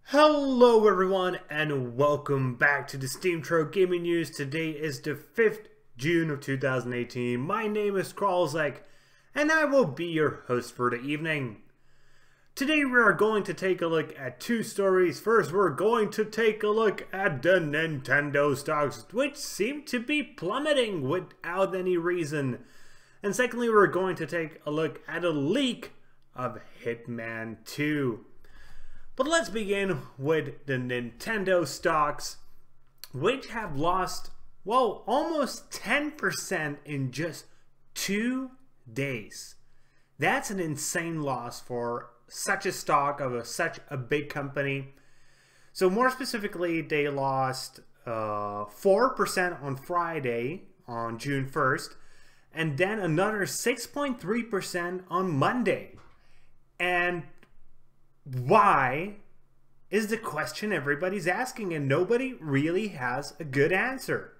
Hello everyone and welcome back to the SteemTrail Gaming News. Today is the 5th June of 2018. My name is Kralizec and I will be your host for the evening. Today we are going to take a look at two stories. First, we're going to take a look at the Nintendo stocks, which seem to be plummeting without any reason. And secondly, we're going to take a look at a leak of Hitman 2. But let's begin with the Nintendo stocks, which have lost, well, almost 10% in just 2 days. That's an insane loss for such a stock of such a big company. So more specifically, they lost 4% on Friday, on June 1st, and then another 6.3% on Monday. And why is the question everybody's asking, and nobody really has a good answer.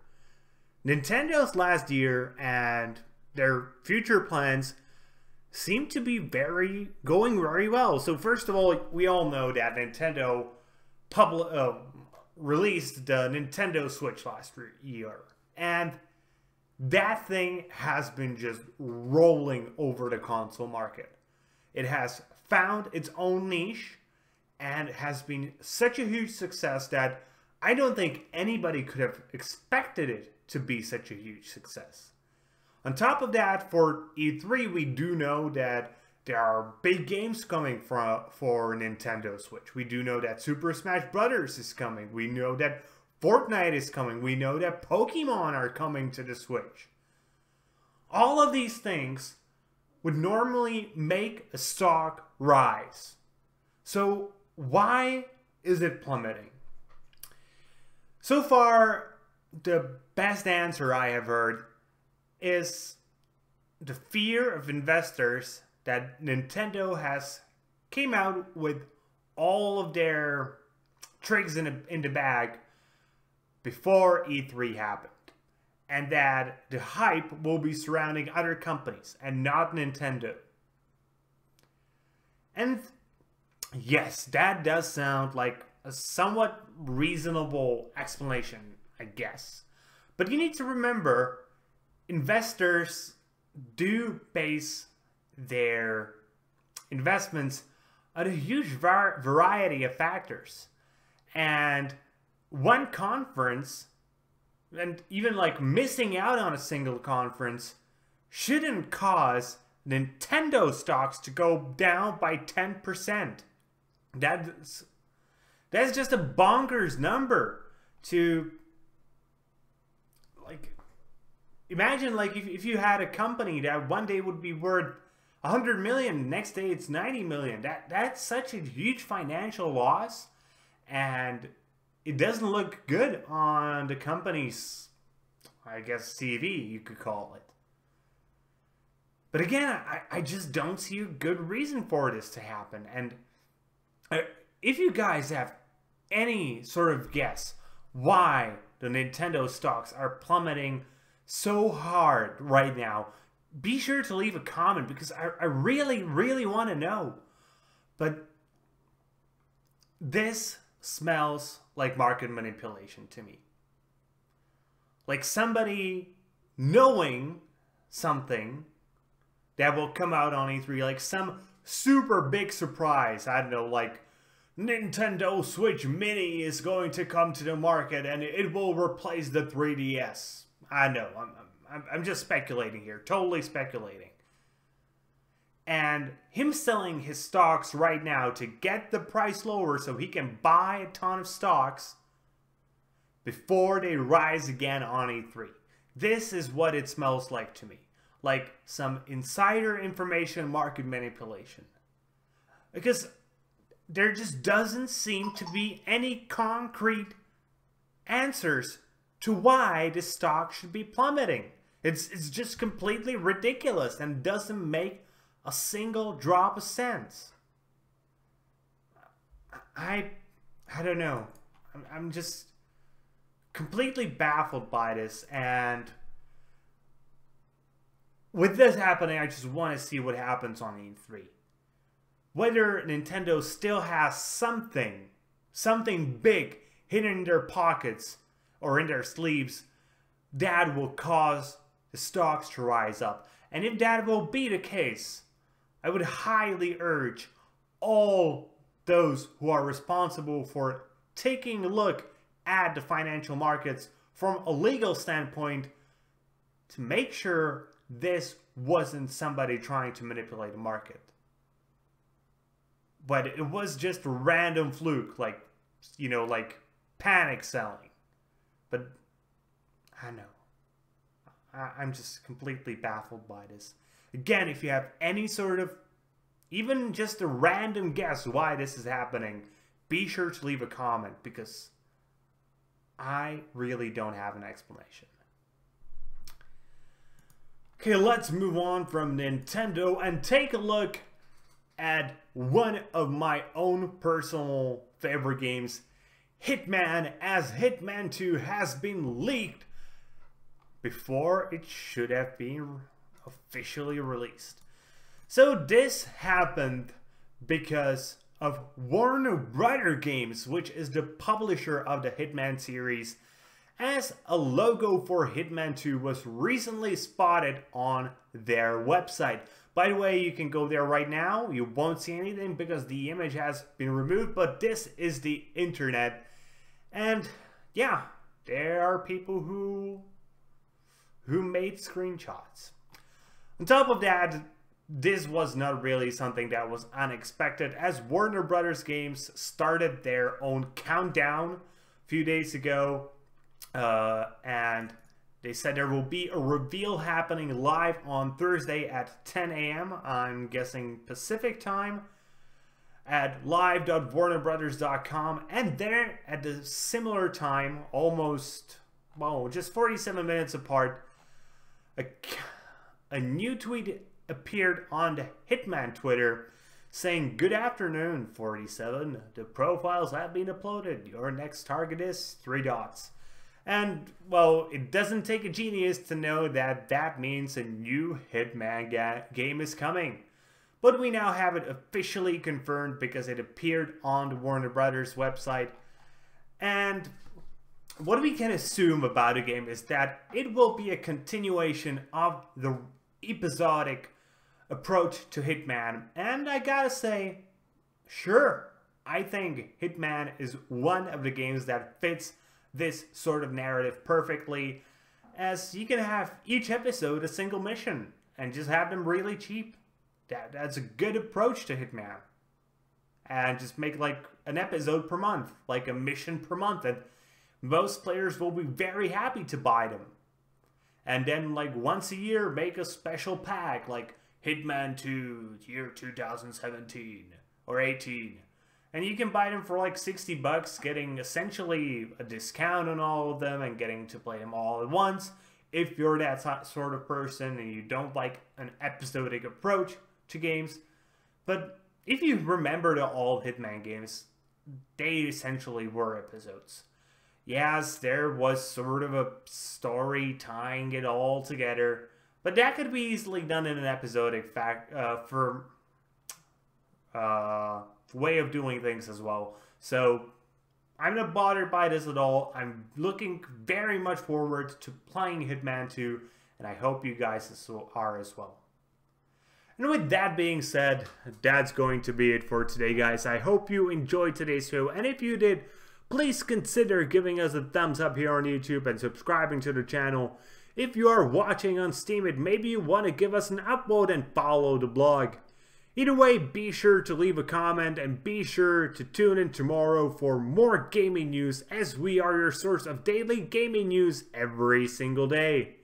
Nintendo's last year and their future plans seem to be going very well. So first of all, we all know that Nintendo released the Nintendo Switch last year, and that thing has been just rolling over the console market. It has found its own niche and has been such a huge success that I don't think anybody could have expected it to be such a huge success. On top of that, for E3, we do know that there are big games coming for Nintendo Switch. We do know that Super Smash Bros. Is coming. We know that Fortnite is coming. We know that Pokemon are coming to the Switch. All of these things would normally make a stock rise. So why is it plummeting? So far, the best answer I have heard is the fear of investors that Nintendo has came out with all of their tricks in the bag before E3 happened. And that the hype will be surrounding other companies and not Nintendo. And yes, that does sound like a somewhat reasonable explanation, I guess. But you need to remember, investors do base their investments on a huge variety of factors. And one conference, and even like missing out on a single conference, shouldn't cause Nintendo stocks to go down by 10%. That's just a bonkers number to, like, imagine like if you had a company that one day would be worth 100 million, next day it's 90 million. That's such a huge financial loss, and it doesn't look good on the company's, I guess, CV, you could call it. But again, I just don't see a good reason for this to happen. And if you guys have any sort of guess why the Nintendo stocks are plummeting so hard right now, be sure to leave a comment, because I really, really want to know. But this smells like market manipulation to me. Like somebody knowing something that will come out on E3, like some super big surprise. I don't know, like Nintendo Switch Mini is going to come to the market and it will replace the 3DS. I know, I'm just speculating here, totally speculating. And him selling his stocks right now to get the price lower so he can buy a ton of stocks before they rise again on E3. This is what it smells like to me. Like some insider information market manipulation. Because there just doesn't seem to be any concrete answers to why the stock should be plummeting. It's just completely ridiculous and doesn't make a single drop of sense. I don't know. I'm just completely baffled by this, and with this happening, I just want to see what happens on E3. Whether Nintendo still has something big hidden in their pockets or in their sleeves that will cause the stocks to rise up. And if that will be the case, I would highly urge all those who are responsible for taking a look at the financial markets from a legal standpoint to make sure this wasn't somebody trying to manipulate the market. But it was just a random fluke, like, you know, like panic selling. But I know. I'm just completely baffled by this. Again, if you have any sort of, even just a random guess why this is happening, be sure to leave a comment, because I really don't have an explanation. Okay, let's move on from Nintendo and take a look at one of my own personal favorite games, Hitman, as Hitman 2 has been leaked before it should have been officially released. So this happened because of Warner Brother Games, which is the publisher of the Hitman series, as a logo for Hitman 2 was recently spotted on their website. By the way, you can go there right now. You won't see anything because the image has been removed, but this is the internet. And yeah, there are people who made screenshots. On top of that, this was not really something that was unexpected, as Warner Brothers Games started their own countdown a few days ago, and they said there will be a reveal happening live on Thursday at 10 a.m. I'm guessing Pacific time, at live.warnerbrothers.com, and there at the similar time, almost, well, just 47 minutes apart, a new tweet appeared on the Hitman Twitter saying, "Good afternoon, 47. The profiles have been uploaded. Your next target is 3 dots." And, well, it doesn't take a genius to know that that means a new Hitman game is coming. But we now have it officially confirmed because it appeared on the Warner Brothers website. And what we can assume about the game is that it will be a continuation of the episodic approach to Hitman. And I gotta say, sure, I think Hitman is one of the games that fits this sort of narrative perfectly, as you can have each episode a single mission and just have them really cheap. That's a good approach to Hitman. And just make like an episode per month, like a mission per month, and most players will be very happy to buy them. And then like once a year make a special pack like Hitman 2 year 2017 or 18. And you can buy them for like 60 bucks, getting essentially a discount on all of them and getting to play them all at once. If you're that sort of person and you don't like an episodic approach to games. But if you remember the old Hitman games, they essentially were episodes. Yes, there was sort of a story tying it all together, but that could be easily done in an episodic way of doing things as well. So I'm not bothered by this at all. I'm looking very much forward to playing Hitman 2, and I hope you guys are as well. And with that being said, that's going to be it for today, guys. I hope you enjoyed today's video, and if you did, please consider giving us a thumbs up here on YouTube and subscribing to the channel. If you are watching on Steam, maybe you want to give us an upvote and follow the blog. Either way, be sure to leave a comment and be sure to tune in tomorrow for more gaming news, as we are your source of daily gaming news every single day.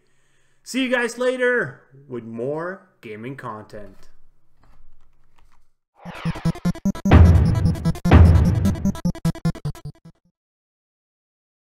See you guys later with more gaming content.